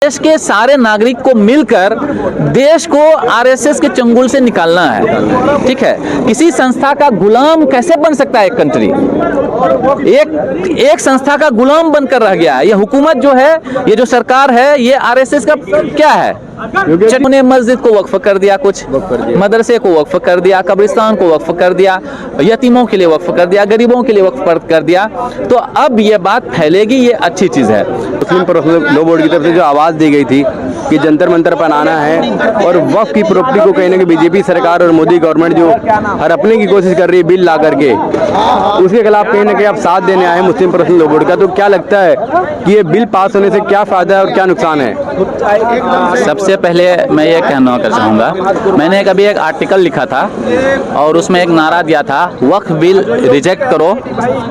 देश के सारे नागरिक को मिलकर देश को आरएसएस के चंगुल से निकालना है। ठीक है, किसी संस्था का गुलाम कैसे बन सकता है एक कंट्री? एक संस्था का गुलाम बनकर रह गया है। ये हुकूमत जो है, ये जो सरकार है, ये आरएसएस का क्या है? उन्होंने मस्जिद को वक्फ कर दिया, कुछ मदरसे को वक्फ कर दिया, कब्रिस्तान को वक्फ कर दिया, यतीमों के लिए वक्फ कर दिया, गरीबों के लिए वक्फ कर दिया। तो अब ये बात फैलेगी, ये अच्छी चीज़ है। मुस्लिम पर्सनल लॉ बोर्ड की तरफ से जो आवाज़ दी गई थी कि जंतर मंतर बनाना है और वक्फ की प्रॉपर्टी को कहीं ना कहीं बीजेपी सरकार और मोदी गवर्नमेंट जो हड़पने की कोशिश कर रही है बिल ला करके, उसके खिलाफ कहीं ना कहीं आप साथ देने आए मुस्लिम पर्सनल लॉ बोर्ड का, तो क्या लगता है कि ये बिल पास होने से क्या फ़ायदा है और क्या नुकसान है? सबसे पहले मैं ये कहना चाहूँगा, मैंने कभी एक आर्टिकल लिखा था और उसमें एक नारा दिया था, वक्फ बिल रिजेक्ट करो,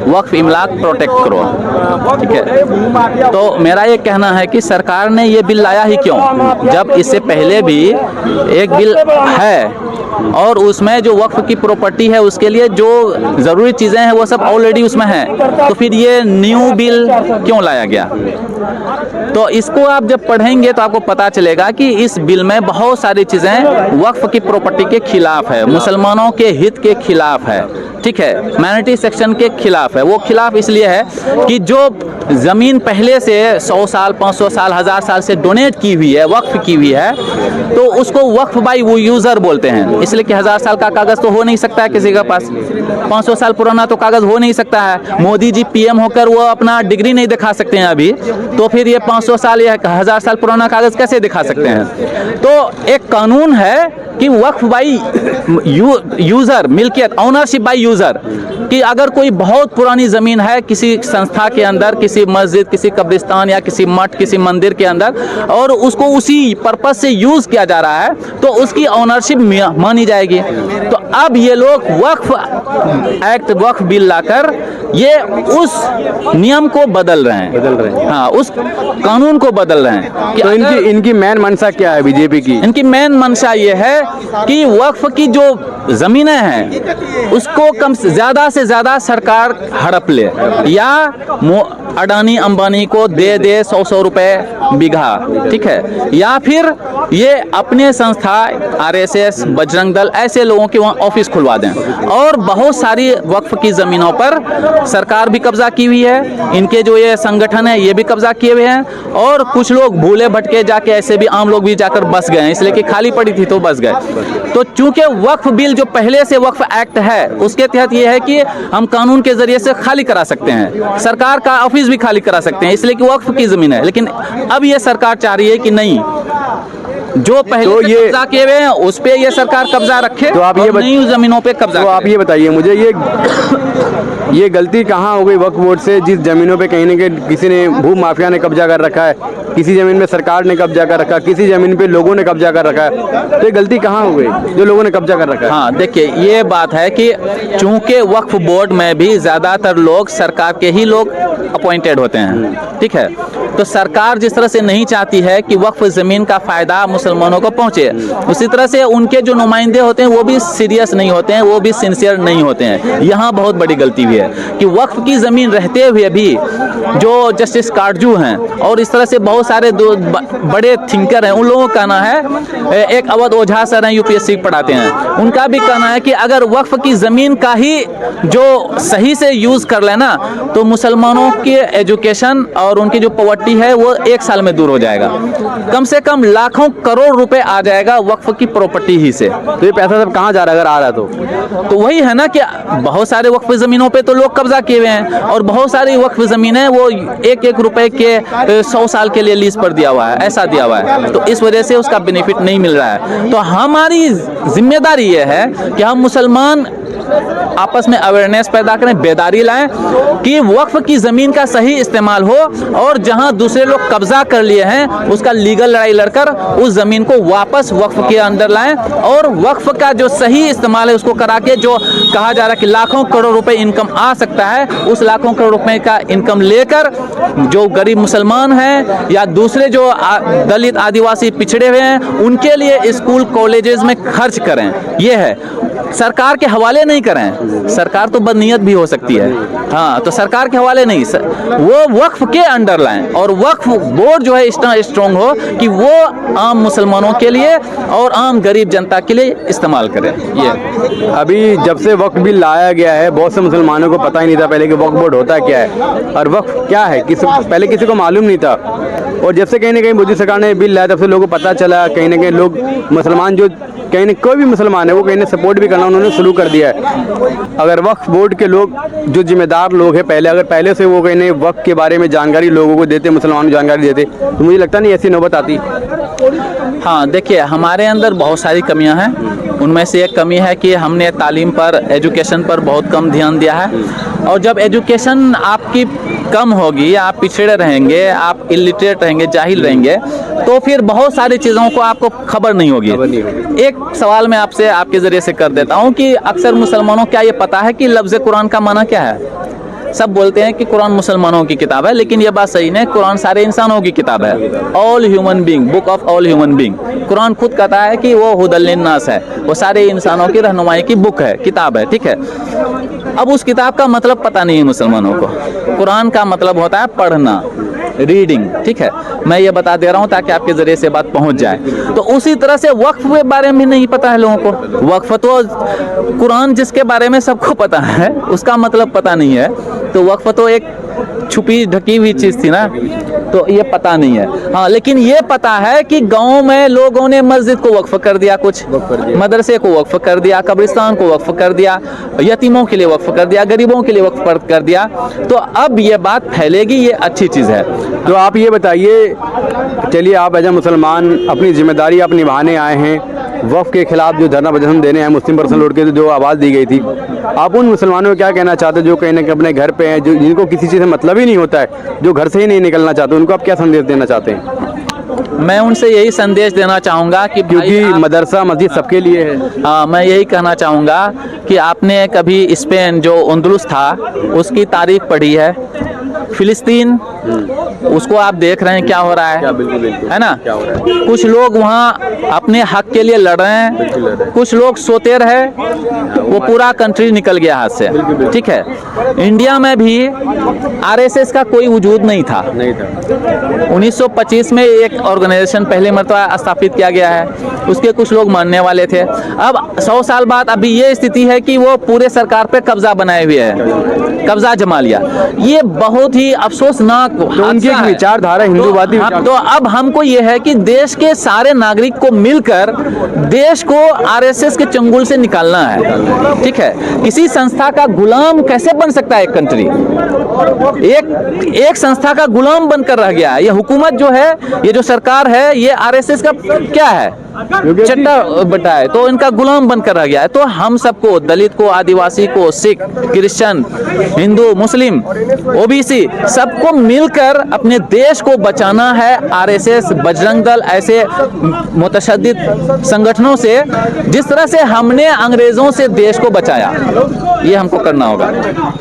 वक्फ इमलाक प्रोटेक्ट करो। ठीक है, तो मेरा ये कहना है कि सरकार ने ये बिल लाया ही क्यों, जब इससे पहले भी एक बिल है और उसमें जो वक्फ की प्रॉपर्टी है उसके लिए जो ज़रूरी चीज़ें हैं वो सब ऑलरेडी उसमें हैं, तो फिर ये न्यू बिल क्यों लाया गया? तो इसको आप जब पढ़ेंगे तो आपको पता चलेगा कि इस बिल में बहुत सारी चीज़ें वक्फ की प्रॉपर्टी के खिलाफ है, मुसलमानों के हित के खिलाफ है। ठीक है, माइनॉरिटी सेक्शन के खिलाफ है। वो खिलाफ इसलिए है कि जो ज़मीन पहले से 100 साल 500 साल 1000 साल से डोनेट की हुई है, वक्फ की हुई है, तो उसको वक्फ बाई वो यूज़र बोलते हैं। इसलिए कि 1000 साल का कागज़ तो हो नहीं सकता है किसी के पास, 500 साल पुराना तो कागज़ हो नहीं सकता है। मोदी जी पीएम होकर वो अपना डिग्री नहीं दिखा सकते हैं अभी, तो फिर ये 500 साल या 1000 साल पुराना कागज़ कैसे दिखा सकते हैं? तो एक कानून है कि वक्फ by user, मिल्कियत, ownership by user, कि अगर कोई बहुत पुरानी ज़मीन है किसी संस्था के अंदर, किसी मस्जिद, किसी कब्रिस्तान या किसी मठ, किसी मंदिर के अंदर, और उसको उसी पर्पस से यूज़ किया जा रहा है, तो उसकी ऑनरशिप मानी जाएगी। तो अब ये लोग वक्फ एक्ट, वक्फ बिल लाकर ये उस नियम को बदल रहे हैं, हाँ, उस कानून को बदल रहे हैं। कि तो इनकी मेन मंशा क्या है बीजेपी की? इनकी मेन मंशा ये है कि वक्फ की जो ज़मीनें हैं उसको कम से ज़्यादा सरकार हड़प ले, या अडानी अंबानी को दे 100 रुपए बीघा। ठीक है, या फिर ये अपने संस्था आरएसएस, बजरंग दल, ऐसे लोगों के वहाँ ऑफिस खुलवा दें। और बहुत सारी वक्फ की ज़मीनों पर सरकार भी कब्जा की हुई है, इनके जो ये संगठन है ये भी कब्जा किए हुए हैं, और कुछ लोग भूले भटके जाके ऐसे भी आम लोग भी जाकर बस गए, इसलिए कि खाली पड़ी थी तो बस गए। तो चूंकि वक्फ बिल जो पहले से वक्फ एक्ट है उसके तहत ये है कि हम कानून के जरिए से खाली करा सकते हैं, सरकार का ऑफिस भी खाली करा सकते हैं, इसलिए कि वक्फ की ज़मीन है। लेकिन अब ये सरकार चाह रही है कि नहीं, जो पहले तो ये कब्जा किए हुए हैं उस पे ये सरकार कब्जा रखे, तो आप ये नई जमीनों पे कब्जा। तो आप ये बताइए मुझे, ये गलती कहाँ हो गई वक्फ बोर्ड से, जिस जमीनों पे कहीं न कहीं किसी ने भू माफिया ने कब्जा कर रखा है, किसी जमीन में सरकार ने कब्जा कर रखा है, किसी जमीन पे लोगों ने कब्जा कर रखा है, तो ये गलती कहाँ हो गई जो लोगों ने कब्जा कर रखा है? हाँ, देखिए ये बात है कि चूंकि वक्फ बोर्ड में भी ज़्यादातर लोग सरकार के ही लोग अपॉइंटेड होते हैं। ठीक है, तो सरकार जिस तरह से नहीं चाहती है कि वक्फ ज़मीन का फ़ायदा मुसलमानों को पहुँचे, उसी तरह से उनके जो नुमाइंदे होते हैं वो भी सीरियस नहीं होते हैं, वो भी सिंसियर नहीं होते हैं। यहाँ बहुत बड़ी गलती हुई है कि वक्फ की ज़मीन रहते हुए भी जो जस्टिस काटजू हैं और इस तरह से बहुत सारे बड़े थिंकर हैं, उन लोगों का कहना है, एक अवध ओझा सर हैं यूपीएससी पढ़ाते हैं, उनका भी कहना है कि अगर वक्फ की ज़मीन का ही जो सही से यूज़ कर लेना तो मुसलमानों की एजुकेशन और उनकी जो पॉवर्टी है वो 1 साल में दूर हो जाएगा। कम से कम लाखों करोड़ रुपए आ जाएगा वक्फ की प्रॉपर्टी ही से। तो ये पैसा सब कहाँ जा रहा है अगर आ रहा है तो वही है ना कि बहुत सारे वक्फ ज़मीनों पे तो लोग कब्जा किए हुए हैं, और बहुत सारी वक्फ ज़मीनें वो 1-1 रुपए के 100 साल के लिए लीज पर दिया हुआ है, ऐसा दिया हुआ है, तो इस वजह से उसका बेनिफिट नहीं मिल रहा है। तो हमारी जिम्मेदारी ये है कि हम मुसलमान आपस में अवेयरनेस पैदा करें, बेदारी लाएं कि वक्फ की ज़मीन का सही इस्तेमाल हो, और जहां दूसरे लोग कब्जा कर लिए हैं उसका लीगल लड़ाई लड़कर उस ज़मीन को वापस वक्फ के अंदर लाएं, और वक्फ का जो सही इस्तेमाल है उसको करा के, जो कहा जा रहा है कि लाखों करोड़ रुपए इनकम आ सकता है, उस लाखों करोड़ रुपए का इनकम लेकर जो गरीब मुसलमान हैं या दूसरे जो दलित आदिवासी पिछड़े हुए हैं उनके लिए स्कूल कॉलेजेस में खर्च करें। ये है, सरकार के हवाले नहीं करें। सरकार तो बदनीयत भी हो सकती है, हाँ, तो सरकार के हवाले नहीं, वो वक्फ के अंडर लाएं और वक्फ बोर्ड जो है इतना स्ट्रॉन्ग हो कि वो आम मुसलमानों के लिए और आम गरीब जनता के लिए इस्तेमाल करे। ये अभी जब से वक्फ बिल लाया गया है बहुत से मुसलमानों को पता ही नहीं था पहले कि वक्फ बोर्ड होता क्या है और वक्फ क्या है, पहले किसी को मालूम नहीं था। और जब से कहीं ना कहीं मोदी सरकार ने बिल लाया तब से लोगों को पता चला, कहीं ना कहीं लोग मुसलमान जो कहीं ना कोई भी मुसलमान है वो कहीं ना सपोर्ट भी करना उन्होंने शुरू कर दिया है। अगर वक्फ बोर्ड के लोग जो जिम्मेदार लोग हैं अगर पहले से वो कहीं ना वक्फ के बारे में जानकारी लोगों को देते, मुसलमानों को जानकारी देते, तो मुझे लगता नहीं ऐसी नौबत आती। हाँ, देखिए हमारे अंदर बहुत सारी कमियां हैं। उनमें से एक कमी है कि हमने तालीम पर, एजुकेशन पर बहुत कम ध्यान दिया है। और जब एजुकेशन आपकी कम होगी, आप पिछड़े रहेंगे, आप इलिटरेट रहेंगे, जाहिल रहेंगे, तो फिर बहुत सारी चीज़ों को आपको खबर नहीं होगी। एक सवाल मैं आपसे आपके ज़रिए से कर देता हूँ कि अक्सर मुसलमानों क्या ये पता है कि लफ्ज़ कुरान का माना क्या है? सब बोलते हैं कि कुरान मुसलमानों की किताब है, लेकिन ये बात सही नहीं। कुरान सारे इंसानों की किताब है, all human being, book of all human being. Quran खुद कहता है कि वो हुदल लिन्नास है, वो सारे इंसानों की रहनुमाई की बुक है, किताब है, ठीक है। अब उस किताब का मतलब पता नहीं है मुसलमानों को। कुरान का मतलब होता है पढ़ना, रीडिंग, ठीक है। मैं ये बता दे रहा हूँ ताकि आपके ज़रिए से बात पहुँच जाए। तो उसी तरह से वक्फ के बारे में नहीं पता है लोगों को। वक्फ तो कुरान जिसके बारे में सबको पता है उसका मतलब पता नहीं है, तो वक्फ तो एक छुपी ढकी हुई चीज़ थी ना, तो ये पता नहीं है। हाँ, लेकिन ये पता है कि गांव में लोगों ने मस्जिद को वक्फ कर दिया, कुछ मदरसे को वक्फ कर दिया, कब्रिस्तान को वक्फ कर दिया, यतीमों के लिए वक्फ कर दिया, गरीबों के लिए वक्फ कर दिया। तो अब ये बात फैलेगी, ये अच्छी चीज़ है। तो आप ये बताइए, चलिए आप एज ए मुसलमान अपनी जिम्मेदारी आप निभाने आए हैं, वक्फ के खिलाफ जो धरना प्रदर्शन देने हैं मुस्लिम पर्सनल रोड के जो आवाज़ दी गई थी, आप उन मुसलमानों को क्या कहना चाहते हैं जो कहीं ना कहीं अपने घर पे हैं, जो जिनको किसी चीज़ से मतलब ही नहीं होता है, जो घर से ही नहीं निकलना चाहते, उनको आप क्या संदेश देना चाहते हैं? मैं उनसे यही संदेश देना चाहूँगा कि क्योंकि मदरसा मस्जिद सबके लिए है। हाँ, मैं यही कहना चाहूँगा कि आपने कभी स्पेन जो अंदलुस था उसकी तारीख पढ़ी है, फिलिस्तीन, उसको आप देख रहे हैं क्या हो रहा है, है ना? क्या हो रहा है? कुछ लोग वहाँ अपने हक के लिए लड़ रहे हैं, कुछ लोग सोते रहे, वो पूरा कंट्री निकल गया हाथ से, ठीक है। इंडिया में भी आरएसएस का कोई वजूद नहीं था। 1925 में एक ऑर्गेनाइजेशन पहले मरतबा स्थापित किया गया है, उसके कुछ लोग मानने वाले थे। अब 100 साल बाद अभी ये स्थिति है कि वो पूरे सरकार पे कब्जा बनाए हुए है, कब्जा जमा लिया। ये बहुत ही अफसोसनाक उनकी एक विचारधारा हिंदूवादी। तो अब हमको ये है कि देश के सारे नागरिक को मिलकर देश को आरएसएस के चंगुल से निकालना है, ठीक है। किसी संस्था का गुलाम कैसे बन सकता है एक कंट्री? एक संस्था का गुलाम बनकर रह गया है। ये हुकूमत जो है, ये जो सरकार है, ये आरएसएस का क्या है? चट्टा बटा है, तो इनका गुलाम बनकर रह गया है। तो हम सबको, दलित को, आदिवासी को, सिख, क्रिश्चियन, हिंदू, मुस्लिम, ओबीसी, सबको मिलकर अपने देश को बचाना है आरएसएस, बजरंग दल, ऐसे मुतशद्दिद संगठनों से, जिस तरह से हमने अंग्रेजों से देश को बचाया, ये हमको करना होगा।